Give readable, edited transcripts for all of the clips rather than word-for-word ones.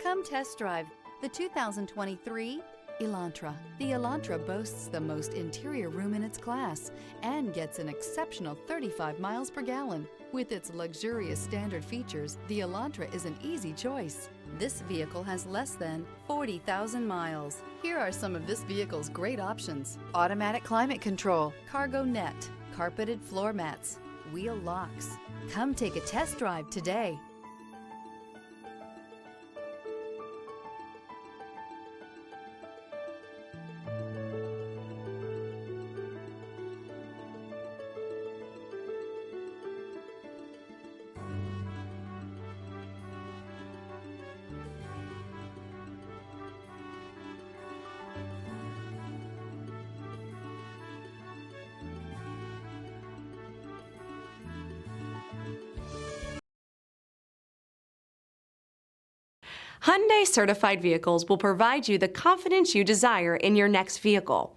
Come test drive the 2023 Elantra. The Elantra boasts the most interior room in its class and gets an exceptional 35 miles per gallon. With its luxurious standard features, the Elantra is an easy choice. This vehicle has less than 40,000 miles. Here are some of this vehicle's great options: automatic climate control, cargo net, carpeted floor mats, wheel locks. Come take a test drive today. Hyundai certified vehicles will provide you the confidence you desire in your next vehicle.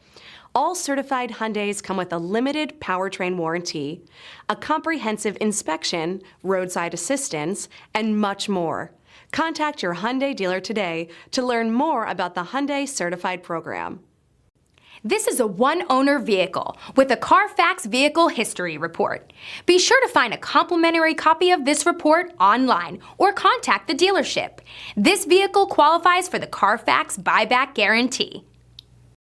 All certified Hyundais come with a limited powertrain warranty, a comprehensive inspection, roadside assistance, and much more. Contact your Hyundai dealer today to learn more about the Hyundai Certified Program. This is a one-owner vehicle with a Carfax Vehicle History Report. Be sure to find a complimentary copy of this report online or contact the dealership. This vehicle qualifies for the Carfax Buyback Guarantee.